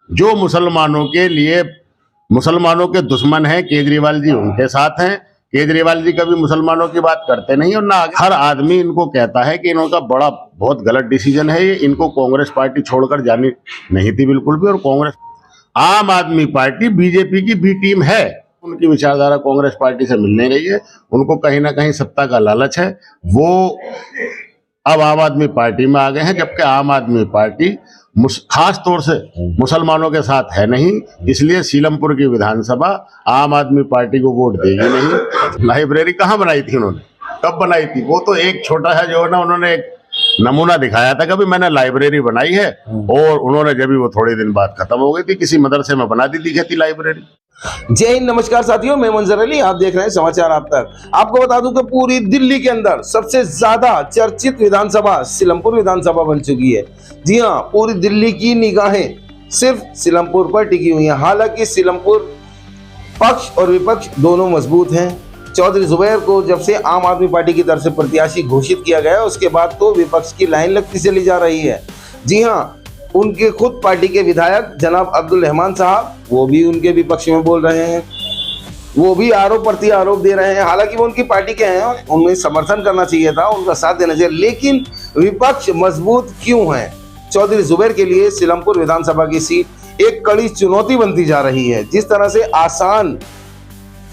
जो मुसलमानों के लिए मुसलमानों के दुश्मन हैं, केजरीवाल जी उनके साथ हैं। केजरीवाल जी कभी मुसलमानों की बात करते नहीं और ना हर आदमी इनको कहता है कि इनका बड़ा बहुत गलत डिसीजन है ये, इनको कांग्रेस पार्टी छोड़कर जानी नहीं थी बिल्कुल भी। और कांग्रेस आम आदमी पार्टी बीजेपी की बी टीम है, उनकी विचारधारा कांग्रेस पार्टी से मिल नहीं रही है। उनको कहीं ना कहीं सत्ता का लालच है, वो अब आम आदमी पार्टी में आ गए हैं, जबकि आम आदमी पार्टी खास तौर से मुसलमानों के साथ है नहीं, इसलिए सीलमपुर की विधानसभा आम आदमी पार्टी को वोट देगी नहीं। लाइब्रेरी कहाँ बनाई थी उन्होंने, कब बनाई थी? वो तो एक छोटा सा जो है ना, उन्होंने एक नमूना दिखाया था कभी मैंने लाइब्रेरी बनाई है, और उन्होंने जब भी वो थोड़े दिन बाद खत्म हो गई थी, किसी मदरसे में बना दी थी लाइब्रेरी। जय हिंद, नमस्कार साथियों, मैं मंजर अली, आप देख रहे हैं समाचार आप तक। आपको बता दूं कि पूरी दिल्ली के अंदर सबसे ज्यादा चर्चित विधानसभा सीलमपुर विधानसभा बन चुकी है। जी हां, पूरी दिल्ली की निगाहें सिर्फ सीलमपुर पर टिकी हुई हैं। हालांकि सीलमपुर पक्ष और विपक्ष दोनों मजबूत हैं। चौधरी जुबैर को जब से आम आदमी पार्टी की तरफ से प्रत्याशी घोषित किया गया, उसके बाद तो विपक्ष की लाइन लगती चली जा रही है। जी हां, उनके खुद पार्टी के विधायक जनाब अब्दुल रहमान साहब, वो भी उनके विपक्ष में बोल रहे हैं, वो भी आरोप प्रति आरोप दे रहे हैं। हालांकि वो उनकी पार्टी के हैं, उन्हें समर्थन करना चाहिए था, उनका साथ देना चाहिए, लेकिन विपक्ष मजबूत क्यों है? चौधरी जुबैर के लिए सीलमपुर विधानसभा की सीट एक कड़ी चुनौती बनती जा रही है। जिस तरह से आसान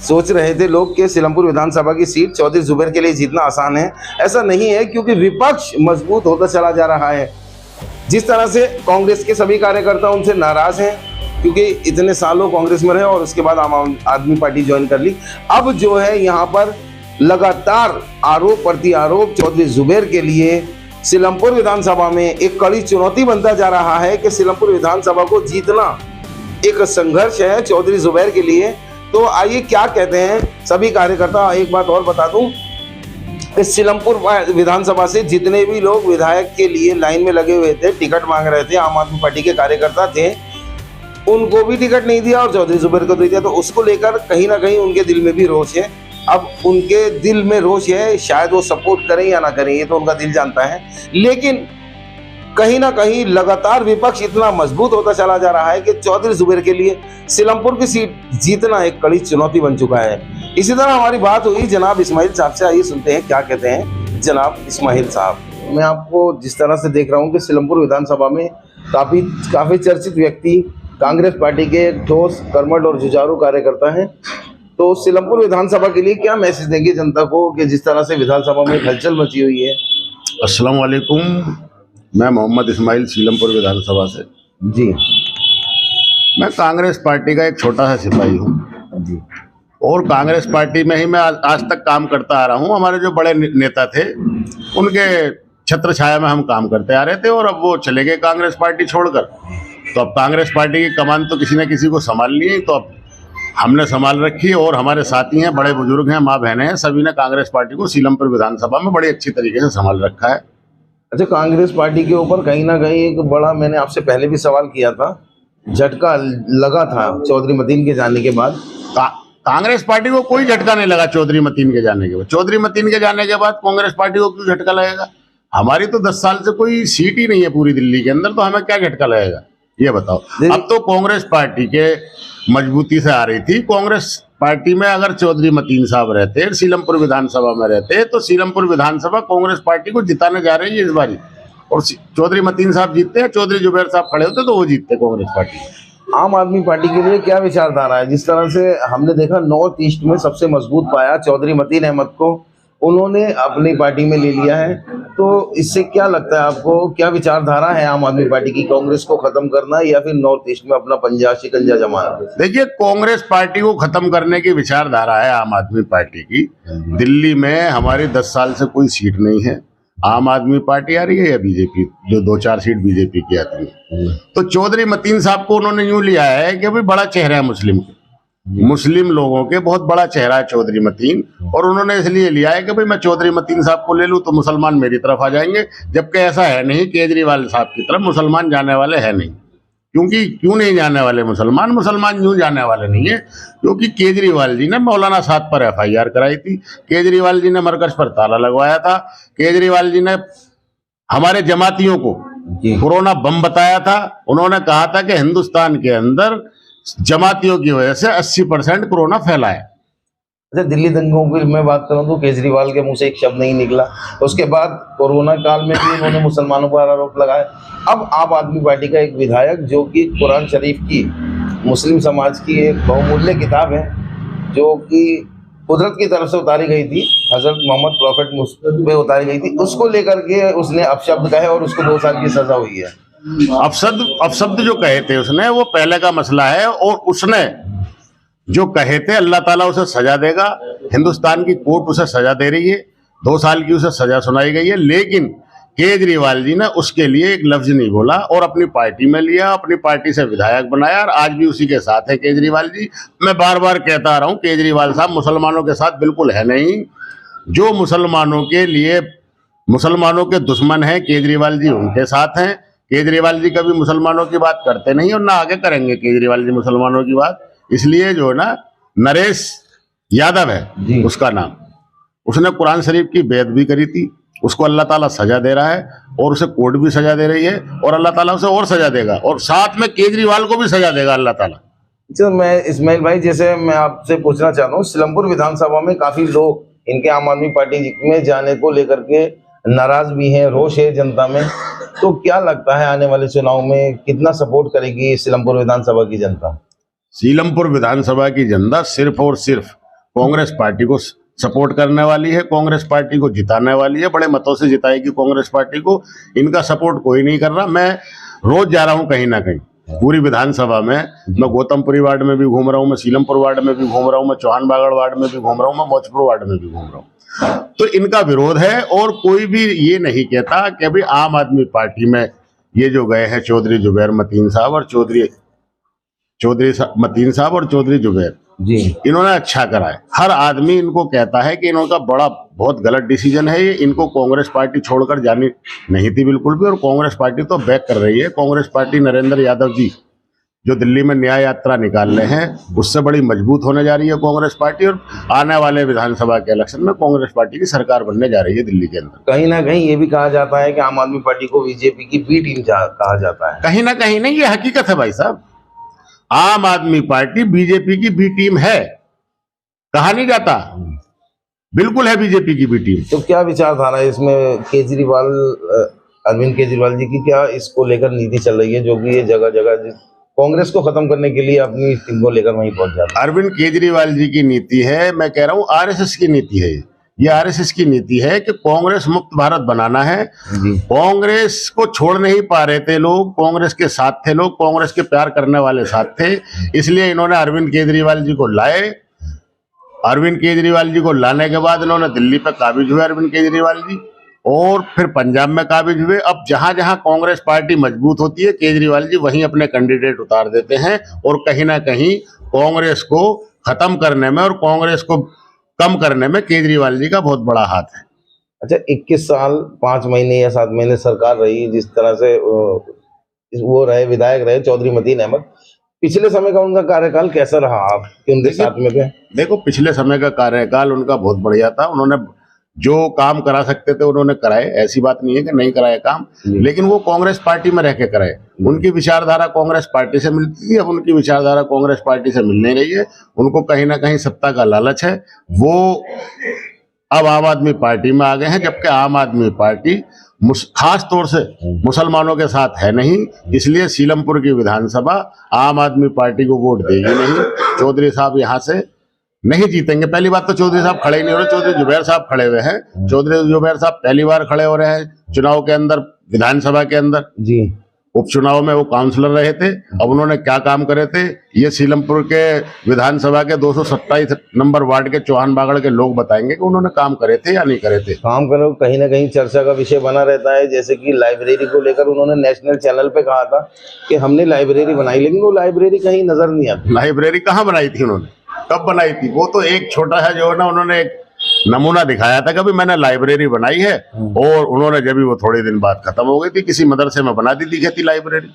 सोच रहे थे लोग कि सीलमपुर विधानसभा की सीट चौधरी जुबैर के लिए जीतना आसान है, ऐसा नहीं है, क्योंकि विपक्ष मजबूत होता चला जा रहा है। जिस तरह से कांग्रेस के सभी कार्यकर्ता उनसे नाराज हैं, क्योंकि इतने सालों कांग्रेस में रहे और उसके बाद आम आदमी पार्टी ज्वाइन कर ली। अब जो है यहाँ पर लगातार आरोप प्रति आरोप चौधरी जुबैर के लिए सीलमपुर विधानसभा में एक कड़ी चुनौती बनता जा रहा है कि सीलमपुर विधानसभा को जीतना एक संघर्ष है चौधरी जुबैर के लिए। तो आइए क्या कहते हैं सभी कार्यकर्ता। एक बात और बता दूं, इस सीलमपुर विधानसभा से जितने भी लोग विधायक के लिए लाइन में लगे हुए थे, टिकट मांग रहे थे, आम आदमी पार्टी के कार्यकर्ता थे, उनको भी टिकट नहीं दिया और चौधरी जुबैर को दे दिया। तो उसको लेकर कहीं ना कहीं उनके दिल में भी रोष है। अब उनके दिल में रोष है, शायद वो सपोर्ट करें या ना करें, ये तो उनका दिल जानता है, लेकिन कहीं ना कहीं लगातार विपक्ष इतना मजबूत होता चला जा रहा है कि चौधरी जुबैर के लिए सीलमपुर की सीट जीतना एक कड़ी चुनौती बन चुका है। इसी तरह हमारी बात हुई जनाब इस्माइल साहब से, आइए सुनते हैं क्या कहते हैं जनाब इस्माइल साहब। मैं आपको जिस तरह से देख रहा हूँ कि सीलमपुर विधानसभा में काफी चर्चित व्यक्ति कांग्रेस पार्टी के ठोस, कर्मठ और जुझारू कार्यकर्ता हैं, तो सीलमपुर विधानसभा के लिए क्या मैसेज देंगे जनता को कि जिस तरह से विधानसभा में हलचल मची हुई है? अस्सलाम वालेकुम, मैं मोहम्मद इस्माइल सीलमपुर विधानसभा से। जी, मैं कांग्रेस पार्टी का एक छोटा सा सिपाही हूँ जी, और कांग्रेस पार्टी में ही मैं आज तक काम करता आ रहा हूँ। हमारे जो बड़े नेता थे उनके छत्र छाया में हम काम करते आ रहे थे, और अब वो चले गए कांग्रेस पार्टी छोड़कर। तो अब कांग्रेस पार्टी की कमान तो किसी न किसी को संभालनी है, तो अब हमने संभाल रखी है, और हमारे साथी हैं, बड़े बुजुर्ग हैं, माँ बहनें हैं, सभी ने कांग्रेस पार्टी को सीलमपुर विधानसभा में बड़ी अच्छी तरीके से संभाल रखा है। अच्छा, कांग्रेस पार्टी के ऊपर कहीं ना कहीं एक बड़ा, मैंने आपसे पहले भी सवाल किया था, झटका लगा था चौधरी मतीन के जाने के बाद। कांग्रेस पार्टी को कोई झटका नहीं लगा चौधरी मतीन के जाने के बाद। चौधरी मतीन के जाने के बाद कांग्रेस पार्टी को क्यों झटका लगेगा? हमारी तो 10 साल से कोई सीट ही नहीं है पूरी दिल्ली के अंदर, तो हमें क्या झटका लगेगा ये बताओ। अब तो कांग्रेस पार्टी के मजबूती से आ रही थी। कांग्रेस पार्टी में अगर चौधरी मतीन साहब रहते, सीलमपुर विधानसभा में रहते, तो सीलमपुर विधानसभा कांग्रेस पार्टी को जिताने जा रही है इस बारी, और चौधरी मतीन साहब जीतते हैं, चौधरी जुबैर साहब खड़े होते तो वो जीतते कांग्रेस पार्टी। आम आदमी पार्टी के लिए क्या विचारधारा है? जिस तरह से हमने देखा नॉर्थ ईस्ट में सबसे मजबूत पाया चौधरी मतीन अहमद को, उन्होंने अपनी पार्टी में ले लिया है, तो इससे क्या लगता है आपको, क्या विचारधारा है आम आदमी पार्टी की? कांग्रेस को खत्म करना या फिर नॉर्थ ईस्ट में अपना पंजा शिकंजा जमाना? देखिए, कांग्रेस पार्टी को खत्म करने की विचारधारा है आम आदमी पार्टी की। दिल्ली में हमारी 10 साल से कोई सीट नहीं है, आम आदमी पार्टी आ रही है या बीजेपी, जो 2-4 सीट बीजेपी की आती है। तो चौधरी मतीन साहब को उन्होंने यूं लिया है कि भाई बड़ा चेहरा है मुस्लिम लोगों के, बहुत बड़ा चेहरा है चौधरी मतीन, और उन्होंने इसलिए लिया है कि भाई मैं चौधरी मतीन साहब को ले लूं तो मुसलमान मेरी तरफ आ जाएंगे, जबकि ऐसा है नहीं। केजरीवाल साहब की तरफ मुसलमान जाने वाले हैं नहीं। क्यों नहीं जाने वाले मुसलमान यूं जाने वाले नहीं है, क्योंकि केजरीवाल जी ने मौलाना साहब पर FIR कराई थी, केजरीवाल जी ने मरकज पर ताला लगवाया था, केजरीवाल जी ने हमारे जमातियों को जी। कोरोना बम बताया था। उन्होंने कहा था कि हिंदुस्तान के अंदर जमातियों की वजह से 80% कोरोना फैला है। अच्छा, दिल्ली दंगों की मैं बात करूं तो केजरीवाल के मुंह से एक शब्द नहीं निकला। उसके बाद कोरोना काल में भी उन्होंने मुसलमानों पर आरोप लगाया। अब आम आदमी पार्टी का एक विधायक, जो कि कुरान शरीफ की मुस्लिम समाज की एक बहुमूल्य किताब है, जो कि कुदरत की तरफ से उतारी गई थी, हजरत मोहम्मद प्रॉफिट पे उतारी गई थी, उसको लेकर के उसने अपशब्द कहे और उसको 2 साल की सजा हुई है। अपशब्द जो कहे थे उसने, वो पहले का मसला है। और उसने जो कहे थे, अल्लाह ताला उसे सजा देगा। हिंदुस्तान की कोर्ट उसे सजा दे रही है, 2 साल की उसे सजा सुनाई गई है। लेकिन केजरीवाल जी ने उसके लिए एक लफ्ज नहीं बोला और अपनी पार्टी में लिया, अपनी पार्टी से विधायक बनाया और आज भी उसी के साथ है केजरीवाल जी। मैं बार बार कहता आ रहा हूं, केजरीवाल साहब मुसलमानों के साथ बिल्कुल है नहीं। जो मुसलमानों के लिए, मुसलमानों के दुश्मन हैं, केजरीवाल जी उनके साथ हैं। केजरीवाल जी कभी मुसलमानों की बात करते नहीं और ना आगे करेंगे केजरीवाल जी मुसलमानों की बात। इसलिए जो ना नरेश यादव जी। है उसका नाम, उसने कुरान शरीफ की बेइज्जती करी थी, उसको अल्लाह ताला सजा दे रहा है और उसे कोर्ट भी सजा दे रही है और अल्लाह ताला उसे और सजा देगा और साथ में केजरीवाल को भी सजा देगा अल्लाह ताला। अच्छा, मैं इस्माइल भाई, जैसे मैं आपसे पूछना चाहता हूँ, सिलमपुर विधानसभा में काफी लोग इनके आम आदमी पार्टी में जाने को लेकर के नाराज भी हैं, रोष है जनता में। तो क्या लगता है आने वाले चुनाव में कितना सपोर्ट करेगी सिलमपुर विधानसभा की जनता? सीलमपुर विधानसभा की जनता सिर्फ और सिर्फ कांग्रेस पार्टी को सपोर्ट करने वाली है, कांग्रेस पार्टी को जिताने वाली है, बड़े मतों से जिताएगी कांग्रेस पार्टी को। इनका सपोर्ट कोई नहीं कर रहा। मैं रोज जा रहा हूं कहीं ना कहीं पूरी विधानसभा में। मैं गौतमपुरी वार्ड में भी घूम रहा हूं, मैं सीलमपुर वार्ड में भी घूम रहा हूं, मैं चौहान बागड़ वार्ड में भी घूम रहा हूं, मैं मौजपुर वार्ड में भी घूम रहा हूं। तो इनका विरोध है और कोई भी ये नहीं कहता कि अभी आम आदमी पार्टी में ये जो गए हैं चौधरी जुबैर मतीन साहब और चौधरी मतीन साहब और चौधरी जुबैर जी, इन्होंने अच्छा करा है। हर आदमी इनको कहता है कि इनका बहुत गलत डिसीजन है ये। इनको कांग्रेस पार्टी छोड़कर जानी नहीं थी बिल्कुल भी, और कांग्रेस पार्टी तो बैक कर रही है। कांग्रेस पार्टी नरेंद्र यादव जी जो दिल्ली में न्याय यात्रा निकाल रहे हैं, उससे बड़ी मजबूत होने जा रही है कांग्रेस पार्टी और आने वाले विधानसभा के इलेक्शन में कांग्रेस पार्टी की सरकार बनने जा रही है दिल्ली के अंदर। कहीं ना कहीं ये भी कहा जाता है कि आम आदमी पार्टी को बीजेपी की बी टीम कहा जाता है। कहीं ना कहीं नहीं, ये हकीकत है भाई साहब। आम आदमी पार्टी बीजेपी की बी टीम है, कहा नहीं जाता, बिल्कुल है बीजेपी की बी टीम। तो क्या विचारधारा है इसमें केजरीवाल, अरविंद केजरीवाल जी की क्या इसको लेकर नीति चल रही है, जो कि ये जगह जगह कांग्रेस को खत्म करने के लिए अपनी टीम को लेकर वहीं पहुंच जाता है? अरविंद केजरीवाल जी की नीति है, मैं कह रहा हूं आरएसएस की नीति है। ये आरएसएस की नीति है कि कांग्रेस मुक्त भारत बनाना है। कांग्रेस को छोड़ नहीं पा रहे थे लोग, कांग्रेस के साथ थे लोग, कांग्रेस के प्यार करने वाले साथ थे, इसलिए इन्होंने अरविंद केजरीवाल जी को लाए। अरविंद केजरीवाल जी को लाने के बाद इन्होंने दिल्ली पर काबिज हुए अरविंद केजरीवाल जी, और फिर पंजाब में काबिज हुए। अब जहां जहां कांग्रेस पार्टी मजबूत होती है, केजरीवाल जी वहीं अपने कैंडिडेट उतार देते हैं और कहीं ना कहीं कांग्रेस को खत्म करने में और कांग्रेस को कम करने में केजरीवाल जी का बहुत बड़ा हाथ है। अच्छा, 21 साल 5 महीने या 7 महीने सरकार रही, जिस तरह से वो रहे, विधायक रहे चौधरी मतीन अहमद, पिछले समय का उनका कार्यकाल कैसा रहा? आप उनके साथ में थे। देखो, पिछले समय का कार्यकाल उनका बहुत बढ़िया था। उन्होंने जो काम करा सकते थे उन्होंने कराए, ऐसी बात नहीं है कि नहीं कराए काम, लेकिन वो कांग्रेस पार्टी में रह के कराए। उनकी विचारधारा कांग्रेस पार्टी से मिलती थी, अब उनकी विचारधारा कांग्रेस पार्टी से मिल नहीं रही है। उनको कहीं ना कहीं सत्ता का लालच है, वो अब आम आदमी पार्टी में आ गए हैं, जबकि आम आदमी पार्टी खास तौर से मुसलमानों के साथ है नहीं। इसलिए सीलमपुर की विधानसभा आम आदमी पार्टी को वोट देगी नहीं। चौधरी साहब यहाँ से नहीं जीतेंगे। पहली बात तो चौधरी साहब खड़े ही नहीं हो रहे, चौधरी जुबैर साहब खड़े हुए हैं। चौधरी जुबैर साहब पहली बार खड़े हो रहे हैं चुनाव के अंदर, विधानसभा के अंदर जी। उपचुनाव में वो काउंसलर रहे थे। अब उन्होंने क्या काम करे थे, ये सीलमपुर के विधानसभा के 227 नंबर वार्ड के चौहान बागड़ के लोग बताएंगे कि उन्होंने काम करे थे या नहीं करे थे। काम करो, कहीं ना कहीं चर्चा का विषय बना रहता है। जैसे कि लाइब्रेरी को लेकर उन्होंने नेशनल चैनल पे कहा था कि हमने लाइब्रेरी बनाई, लेकिन वो लाइब्रेरी कहीं नजर नहीं आती। लाइब्रेरी कहाँ बनाई थी उन्होंने, कब बनाई थी? वो तो एक छोटा है जो है ना, उन्होंने एक नमूना दिखाया था कभी मैंने लाइब्रेरी बनाई है, और उन्होंने जब भी वो थोड़े दिन बाद खत्म हो गई थी, किसी मदरसे में बना दी थी लाइब्रेरी।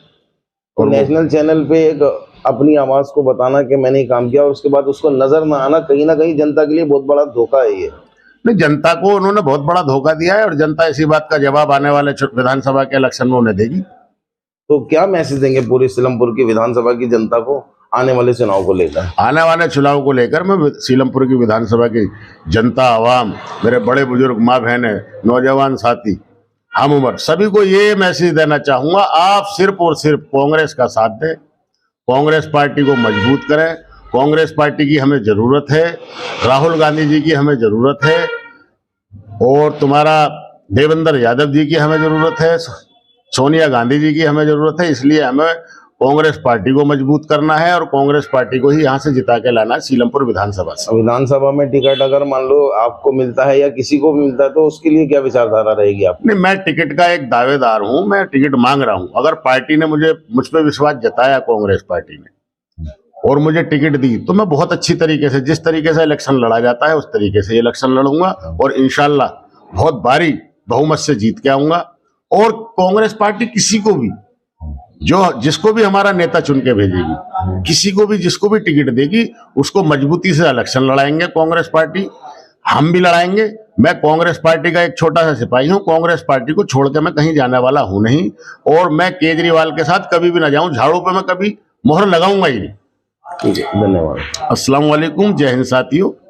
और नेशनल चैनल पे एक अपनी आवाज को बताना कि मैंने काम किया और उसके बाद उसको नजर ना आना, कहीं ना कहीं जनता के लिए बहुत बड़ा धोखा है ये। नहीं, जनता को उन्होंने बहुत बड़ा धोखा दिया है और जनता इसी बात का जवाब आने वाले विधानसभा के इलेक्शन में उन्हें देगी। तो क्या मैसेज देंगे पूरी सीलमपुर की विधानसभा की जनता को आने वाले चुनाव को लेकर? आने वाले चुनाव को लेकर मैं सीलमपुर की विधानसभा की जनता, आवाम, मेरे बड़े बुजुर्ग, माँ बहनें, नौजवान साथी, हम उम्र, सभी को ये मैसेज देना चाहूंगा, आप सिर्फ और सिर्फ कांग्रेस का साथ दें, कांग्रेस पार्टी को मजबूत करें। कांग्रेस पार्टी की हमें जरूरत है, राहुल गांधी जी की हमें जरूरत है, और तुम्हारा देवेंद्र यादव जी की हमें जरूरत है, सोनिया गांधी जी की हमें जरूरत है। इसलिए हमें कांग्रेस पार्टी को मजबूत करना है और कांग्रेस पार्टी को ही यहाँ से जिता के लाना है सीलमपुर विधानसभा से। विधानसभा में टिकट अगर मान लो आपको मिलता है या किसी को भी मिलता है तो उसके लिए क्या विचारधारा रहेगी आप? नहीं, मैं टिकट का एक दावेदार हूँ, मैं टिकट मांग रहा हूँ। अगर पार्टी ने मुझ पर विश्वास जताया, कांग्रेस पार्टी ने, और मुझे टिकट दी, तो मैं बहुत अच्छी तरीके से, जिस तरीके से इलेक्शन लड़ा जाता है उस तरीके से इलेक्शन लड़ूंगा और इंशाल्लाह बहुत भारी बहुमत से जीत के आऊंगा। और कांग्रेस पार्टी किसी को भी, जिसको भी हमारा नेता चुन के भेजेगी, किसी को भी, जिसको भी टिकट देगी, उसको मजबूती से इलेक्शन लड़ाएंगे कांग्रेस पार्टी, हम भी लड़ाएंगे। मैं कांग्रेस पार्टी का एक छोटा सा सिपाही हूं, कांग्रेस पार्टी को छोड़ के मैं कहीं जाने वाला हूं नहीं, और मैं केजरीवाल के साथ कभी भी ना जाऊं, झाड़ू पे मैं कभी मोहर लगाऊंगा ही नहीं। ठीक है, धन्यवाद। अस्सलाम वालेकुम, जय हिंद साथियों।